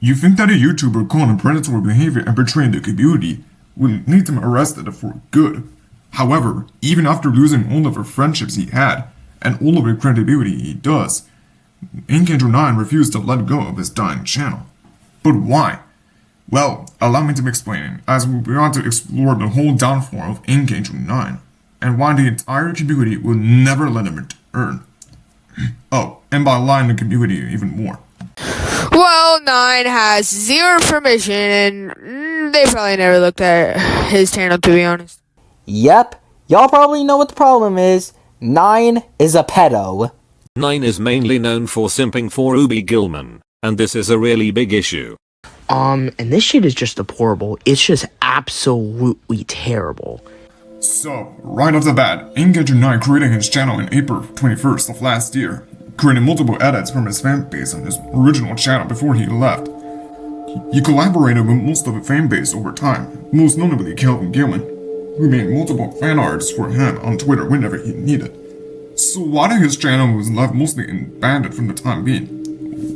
You think that a YouTuber caught in predatory behavior and betraying the community would need him arrested for good. However, even after losing all of the friendships he had, and all of the credibility he does, Ink9 refused to let go of his dying channel. But why? Well, allow me to explain, as we want to explore the whole downfall of Ink9, and why the entire community will never let him return. Oh, and by lying the community even more. Well, 9 has zero information, and they probably never looked at his channel, to be honest. Yep, y'all probably know what the problem is. 9 is a pedo. 9 is mainly known for simping for Ruby Gillman, and this is a really big issue. And this shit is just deplorable. It's just absolutely terrible. So, right off the bat, Ink9 created his channel in April 21st of last year, creating multiple edits from his fanbase on his original channel before he left. He collaborated with most of the fanbase over time, most notably Calvin Gilman, who made multiple fan arts for him on Twitter whenever he needed. So why did his channel was left mostly abandoned from the time being?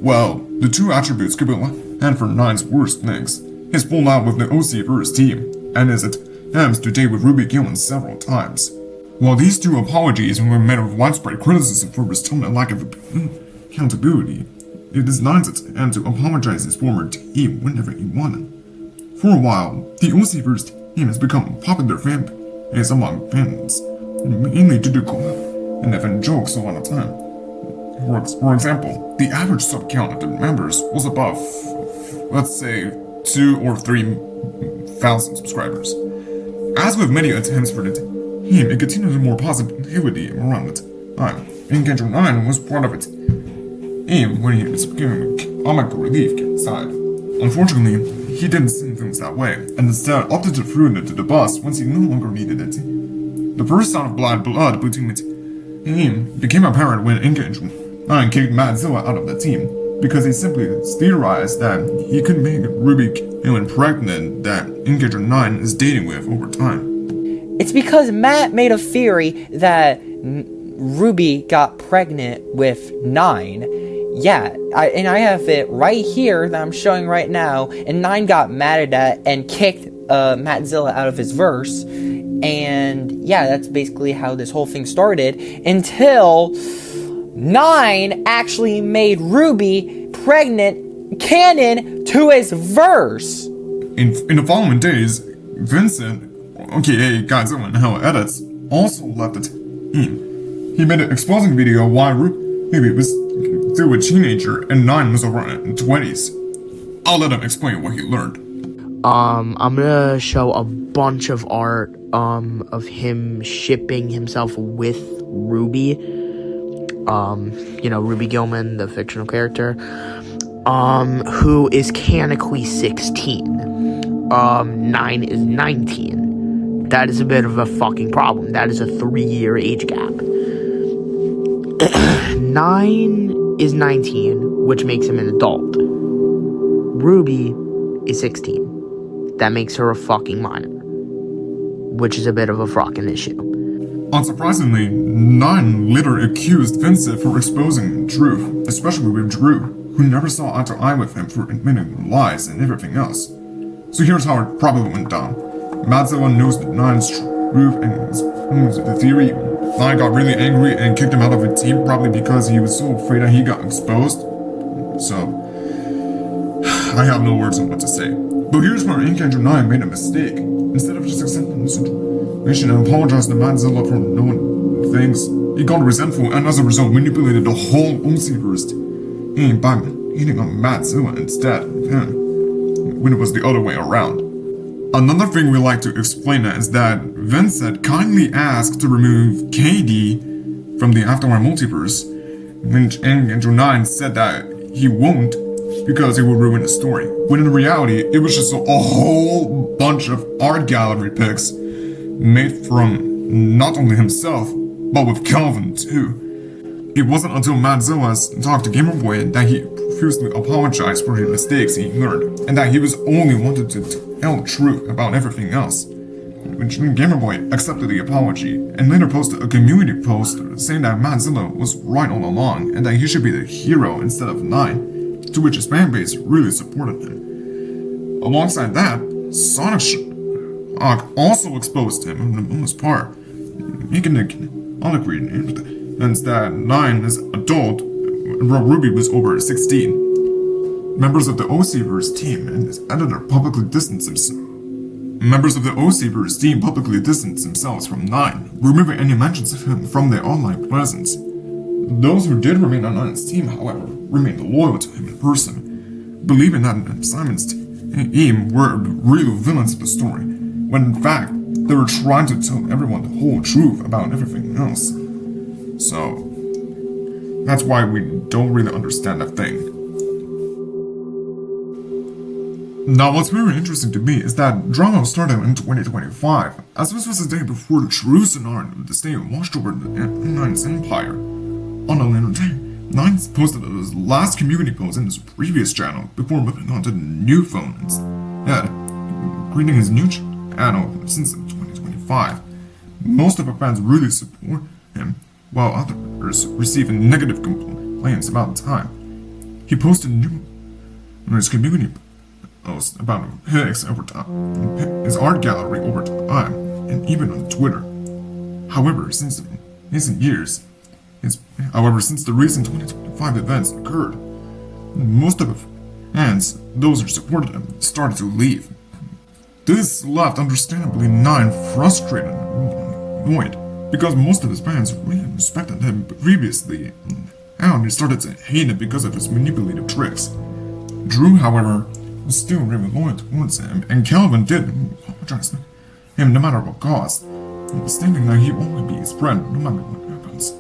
Well, the two attributes could be and for 9's worst things, his fallout with the OC team, and his attempts to date with Ruby Gillman several times. While these two apologies were met with widespread criticism for his tone and lack of accountability, it is 9's attempt to apologize his former team whenever he wanted. For a while, the OC team has become a popular fan base among fans, mainly due to and even jokes a lot of time. For example, the average sub count of the members was above, let's say, 2 or 3,000 subscribers. As with many attempts for the team, it continued to more positivity around it. Ink9 was part of it, even when he was giving comic relief side. Unfortunately, he didn't see things that way, and instead opted to throw it to the bus once he no longer needed it. The first sign of blood between the team became apparent when Ink9 kicked Madzilla out of the team, because he simply theorized that he could make Ruby Gillman pregnant that Ink9 is dating with over time. It's because Matt made a theory that Ruby got pregnant with 9. Yeah, I have it right here that I'm showing right now, and 9 got mad at that and kicked Mattzilla out of his verse, and yeah, that's basically how this whole thing started, until 9 actually made Ruby pregnant canon to his verse. In the following days, Vincent, aka Godzilla and Hell Edits, also left the team. He made an exposing video why Ruby was still a teenager and 9 was around in the 20s. I'll let him explain what he learned. I'm gonna show a bunch of art, of him shipping himself with Ruby. Ruby Gillman, the fictional character, who is canonically 16. 9 is 19. That is a bit of a fucking problem. That is a 3-year age gap. 9 is 19, which makes him an adult. Ruby is 16. That makes her a fucking minor, which is a bit of a fucking issue. Unsurprisingly, 9 later accused Vincent for exposing the truth, especially with Drew, who never saw eye to eye with him for admitting lies and everything else. So here's how it probably went down. Madzilla knows 9's truth and the theory. 9 got really angry and kicked him out of the team, probably because he was so afraid that he got exposed. So, I have no words on what to say. But here's where Ink9 made a mistake. Instead of just accepting the situation and apologizing to Madzilla for knowing things, he got resentful and as a result manipulated the whole OC-verse by hitting on Madzilla instead of him, when it was the other way around. Another thing we like to explain is that Vincent kindly asked to remove KD from the Afterward multiverse, when Ink9 said that he won't because it would ruin the story. When in reality, it was just a whole bunch of art gallery pics made from not only himself, but with Calvin too. It wasn't until Madzilla talked to Gamerboy that he profusely apologized for his mistakes he learned, and that he was only wanted to tell the truth about everything else. Which Gamerboy accepted the apology, and later posted a community post saying that Madzilla was right all along, and that he should be the hero instead of 9. to which his fan base really supported him. Alongside that, Sonic Shock also exposed him in the most part, making it unclear that 9 is adult and Ruby was over 16. Members of the OCverse team and his editor publicly distanced themselves from 9, removing any mentions of him from their online presence. Those who did remain on 9's team, however, remained loyal to him in person, believing that Simon's team were the real villains of the story, when in fact, they were trying to tell everyone the whole truth about everything else. So, that's why we don't really understand that thing. Now, what's very interesting to me is that drama started in 2025, as this was the day before the true scenario of the state washed over the Nine's empire. On a later day, Nine posted his last community post in his previous channel before moving on to the new phone instead, creating his new channel since 2025. Most of our fans really support him, while others receive negative complaints about the time. He posted numerous community posts about his art gallery over time, and even on Twitter. However, since the recent 2025 events occurred, most of the fans, those who supported him, started to leave. This left understandably 9 frustrated and annoyed, because most of his fans really respected him previously, and they started to hate him because of his manipulative tricks. Drew, however, was still really loyal towards him, and Kelvin did apologize to him no matter what cost, stating that he will only be his friend no matter what happens.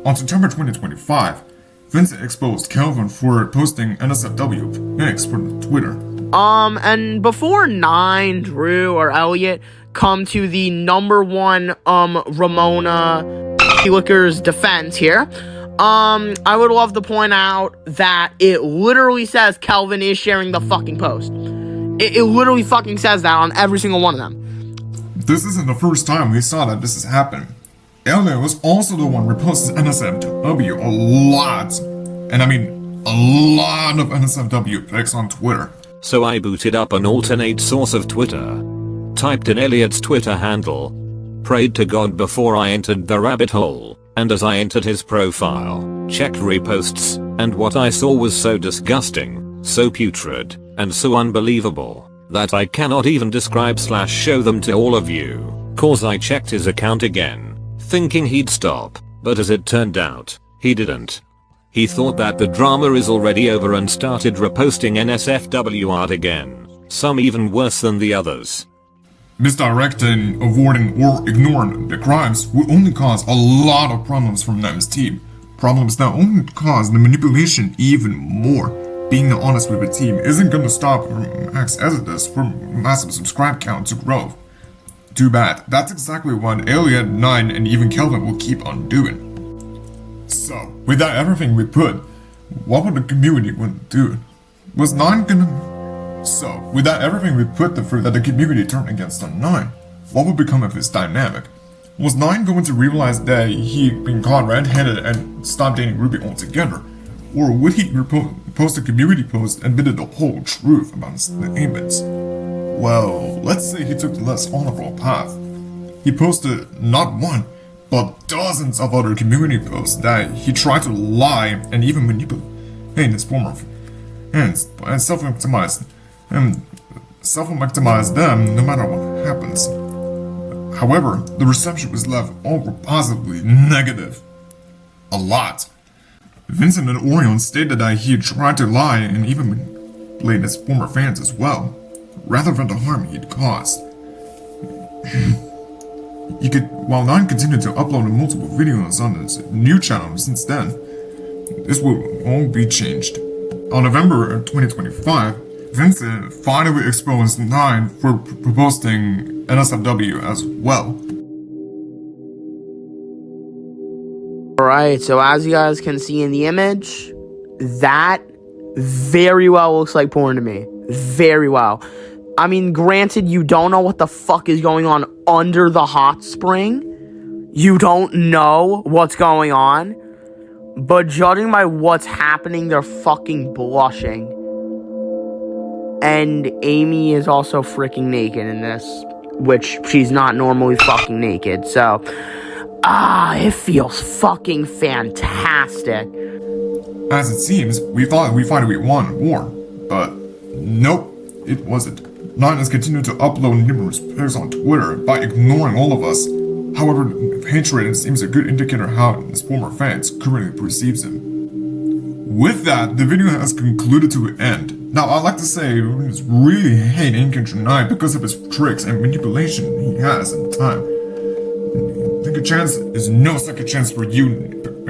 On September 2025, Vincent exposed Kelvin for posting NSFW pics for Twitter. And before 9, Drew, or Elliot come to the number one, Ramona Licker's defense here, I would love to point out that it literally says Kelvin is sharing the fucking post. It literally fucking says that on every single one of them. This isn't the first time we saw that this has happened. Elliot was also the one who posted NSFW a lot, and I mean a lot of NSFW pics on Twitter. So I booted up an alternate source of Twitter, typed in Elliot's Twitter handle, prayed to God before I entered the rabbit hole, and as I entered his profile, checked reposts, and what I saw was so disgusting, so putrid, and so unbelievable, that I cannot even describe/show them to all of you, cause I checked his account again, thinking he'd stop, but as it turned out, he didn't. He thought that the drama is already over and started reposting NSFW art again, some even worse than the others. Misdirecting, avoiding, or ignoring the crimes will only cause a lot of problems from Nem's team. Problems that only cause the manipulation even more. Being honest with the team isn't gonna stop Max Exodus from massive subscribe count to grow. Too bad. That's exactly what Elliot, 9, and even Kelvin will keep on doing. So, without everything we put, what would the community want to do? Was 9 gonna... So, without everything we put the fruit that the community turned against on 9, what would become of his dynamic? Was 9 going to realize that he'd been caught red-handed and stop dating Ruby altogether? Or would he post a community post and admitted the whole truth about his statements? Well, let's say he took the less honorable path. He posted not one, but dozens of other community posts that he tried to lie and even manipulate his former fans and self-victimize them no matter what happens. However, the reception was left all positively negative. A lot. Vincent and Orion stated that he tried to lie and even manipulate his former fans as well, rather than the harm he'd caused. While 9 continued to upload multiple videos on his new channel since then, this will all be changed. On November 2025, Vincent finally exposed 9 for posting NSFW as well. Alright, so as you guys can see in the image, that very well looks like porn to me. Very well. I mean, granted, you don't know what the fuck is going on under the hot spring. You don't know what's going on. But judging by what's happening, they're fucking blushing. And Amy is also freaking naked in this, which she's not normally fucking naked, so... it feels fucking fantastic. As it seems, we thought we finally won war, but nope, it wasn't. 9 has continued to upload numerous pics on Twitter by ignoring all of us. However, hatred seems a good indicator how his former fans currently perceives him. With that, the video has concluded to an end. Now, I'd like to say I really hate Inkenture9 because of his tricks and manipulation he has in time. Second chance is no second chance for you,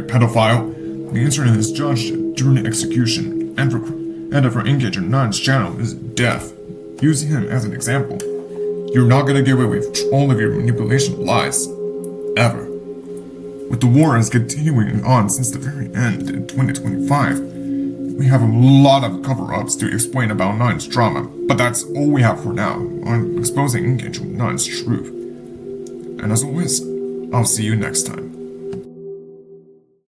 pedophile. The internet is judged during the execution, and for Inkenture9's channel is death. Using him as an example, you're not gonna get away with all of your manipulation lies. Ever. With the war is continuing on since the very end in 2025, we have a lot of cover-ups to explain about 9's drama, but that's all we have for now on exposing Inkenture9's truth. And as always, I'll see you next time.